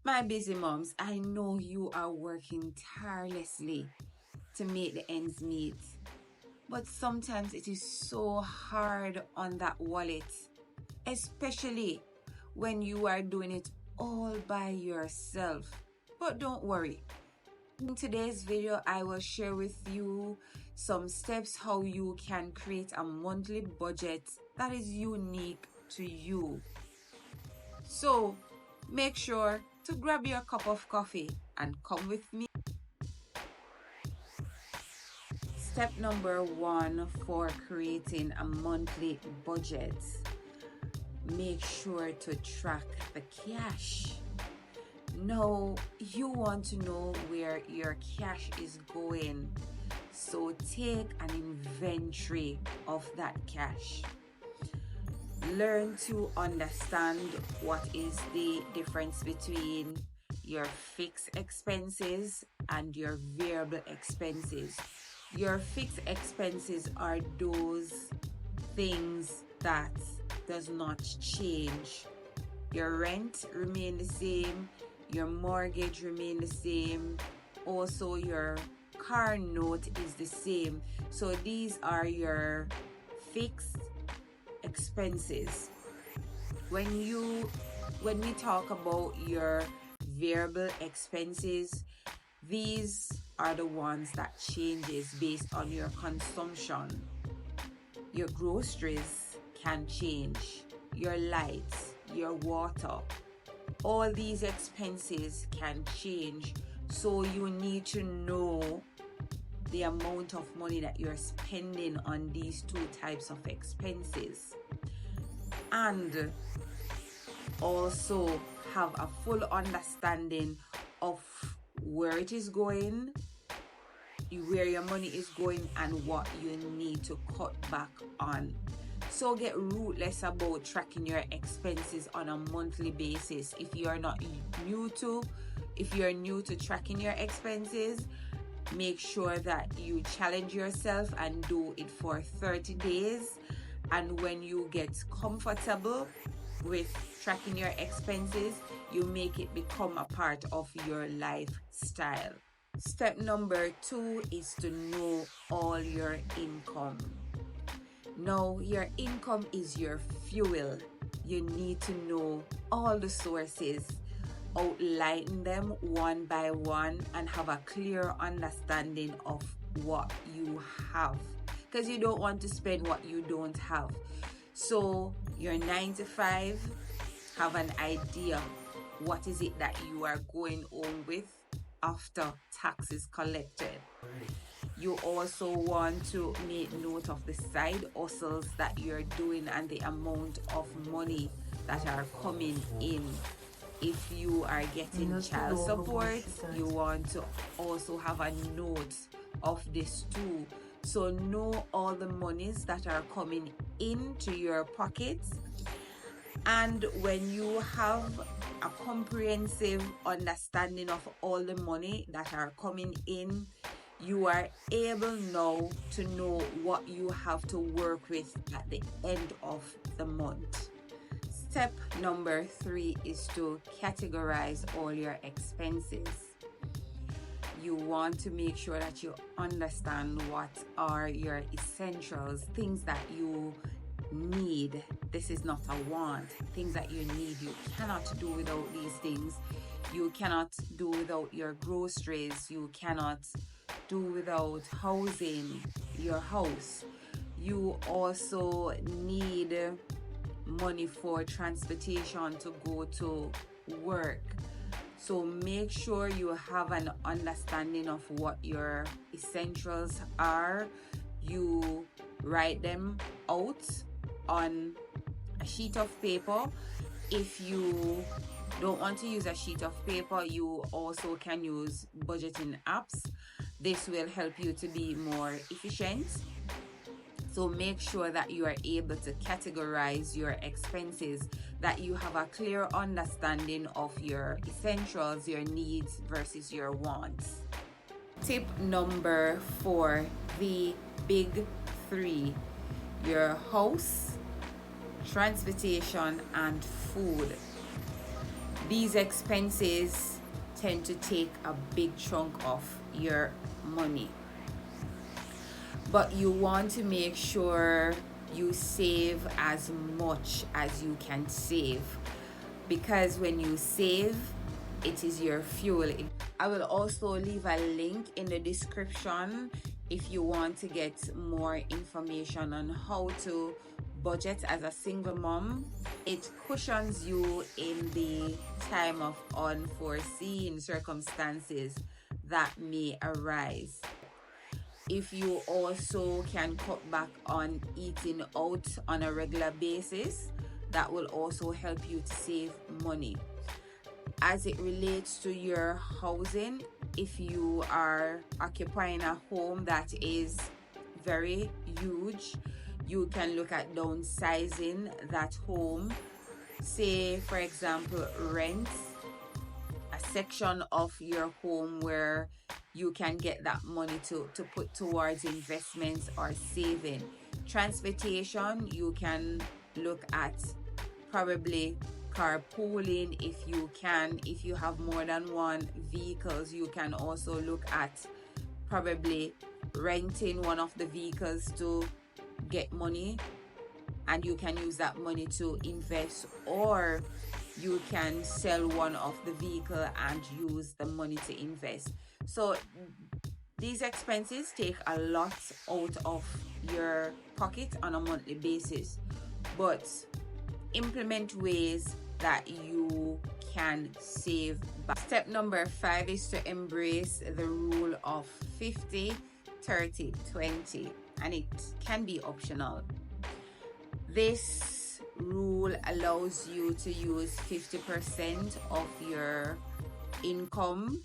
My busy moms, I know you are working tirelessly to make the ends meet, but sometimes it is so hard on that wallet, especially when you are doing it all by yourself. But don't worry. In today's video, I will share with you some steps how you can create a monthly budget that is unique to you. So make sure to grab your cup of coffee and come with me. Step number 1 for creating a monthly budget. Make sure to track the cash. Now, you want to know where your cash is going. So take an inventory of that cash. Learn to understand what is the difference between your fixed expenses and your variable expenses. Your fixed expenses are those things that does not change. Your rent remain the same, your mortgage remain the same, also your car note is the same. So these are your fixed expenses. When we talk about your variable expenses, these are the ones that changes based on your consumption. Your groceries can change, your lights, your water, all these expenses can change. So you need to know the amount of money that you're spending on these two types of expenses, and also have a full understanding of where it is going, where your money is going, and what you need to cut back on. So get ruthless about tracking your expenses on a monthly basis. If you're new to tracking your expenses, make sure that you challenge yourself and do it for 30 days. And when you get comfortable with tracking your expenses, you make it become a part of your lifestyle. Step number 2 is to know all your income. Now, your income is your fuel. You need to know all the sources, outline them one by one, and have a clear understanding of what you have, because you don't want to spend what you don't have. So your 9 to 5, have an idea what is it that you are going home with after taxes collected. You also want to make note of the side hustles that you're doing and the amount of money that are coming in. If you are getting child support, you want to also have a note of this too. So know all the monies that are coming into your pockets, and when you have a comprehensive understanding of all the money that are coming in, you are able now to know what you have to work with at the end of the month. Step number 3 is to categorize all your expenses. You want to make sure that you understand what are your essentials, things that you need. This is not a want. Things that you need. You cannot do without these things. You cannot do without your groceries. You cannot do without housing, your house. You also need money for transportation to go to work. So make sure you have an understanding of what your essentials are. You write them out on a sheet of paper. If you don't want to use a sheet of paper, you also can use budgeting apps. This will help you to be more efficient. So make sure that you are able to categorize your expenses, that you have a clear understanding of your essentials, your needs versus your wants. Tip number 4, the big 3: your house, transportation, and food. These expenses tend to take a big chunk of your money, but you want to make sure you save as much as you can save, because when you save, it is your fuel. I will also leave a link in the description if you want to get more information on how to budget as a single mom. It cushions you in the time of unforeseen circumstances that may arise. If you also can cut back on eating out on a regular basis, that will also help you to save money. As it relates to your housing, if you are occupying a home that is very huge, you can look at downsizing that home. Say, for example, rent a section of your home where you can get that money to put towards investments or saving. Transportation, you can look at probably carpooling if you can. If you have more than one vehicles, you can also look at probably renting one of the vehicles to get money, and you can use that money to invest, or you can sell one of the vehicle and use the money to invest. So these expenses take a lot out of your pocket on a monthly basis, but implement ways that you can save back. Step number 5 is to embrace the rule of 50, 30, 20, and it can be optional. This rule allows you to use 50% of your income.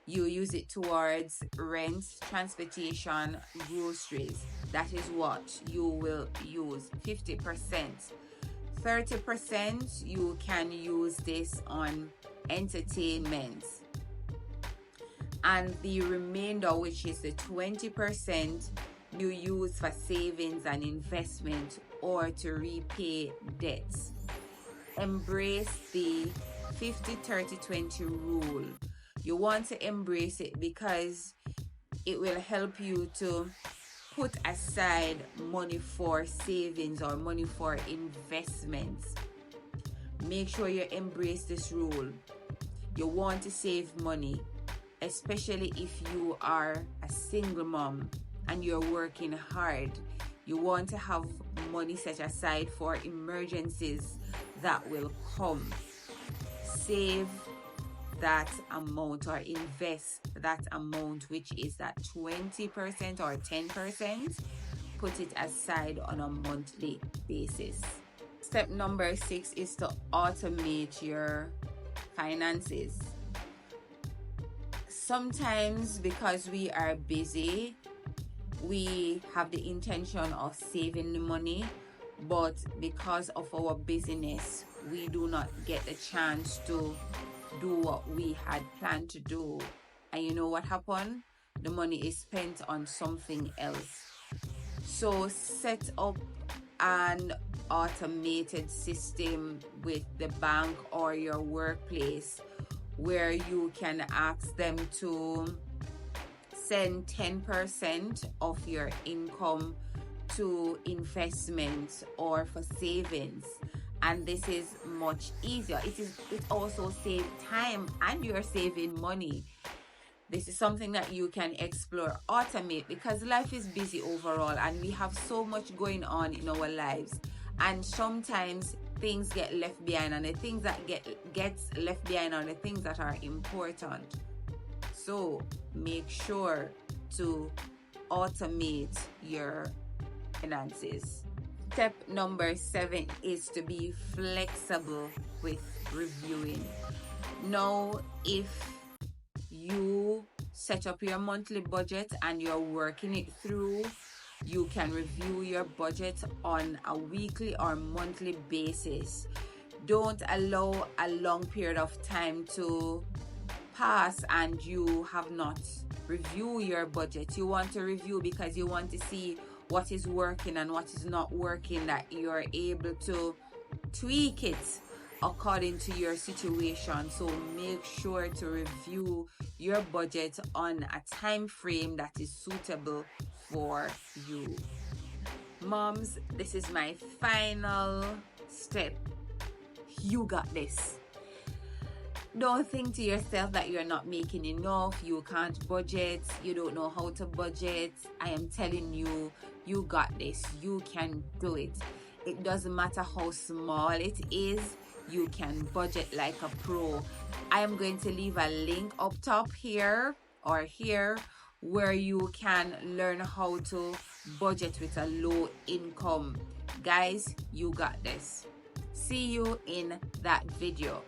You use it towards rent, transportation, groceries. That is what you will use, 50%. 30% you can use this on entertainment, and the remainder, which is the 20%, you use for savings and investment or to repay debts. Embrace the 50, 30, 20 rule. You want to embrace it because it will help you to put aside money for savings or money for investments. Make sure you embrace this rule. You want to save money, especially if you are a single mom and you're working hard. You want to have money set aside for emergencies that will come. Save that amount or invest that amount, which is that 20% or 10%. Put it aside on a monthly basis. Step number 6 is to automate your finances. Sometimes, because we are busy, we have the intention of saving the money, but because of our busyness, we do not get the chance to do what we had planned to do. And you know what happened? The money is spent on something else. So set up an automated system with the bank or your workplace where you can ask them to send 10% of your income to investments or for savings, and this is much easier. It also saves time and you're saving money. This is something that you can explore, automate, because life is busy overall and we have so much going on in our lives, and sometimes things get left behind, and the things that gets left behind are the things that are important. So make sure to automate your finances. Step number 7 is to be flexible with reviewing. Now, if you set up your monthly budget and you're working it through, you can review your budget on a weekly or monthly basis. Don't allow a long period of time to pass and you have not reviewed your budget. You want to review because you want to see what is working and what is not working, that you're able to tweak it according to your situation. So make sure to review your budget on a time frame that is suitable for you. Moms, this is my final step. You got this. Don't think to yourself that you're not making enough, you can't budget, you don't know how to budget. I am telling you, you got this. You can do it. It doesn't matter how small it is, you can budget like a pro. I am going to leave a link up top here or here where you can learn how to budget with a low income. Guys, you got this. See you in that video.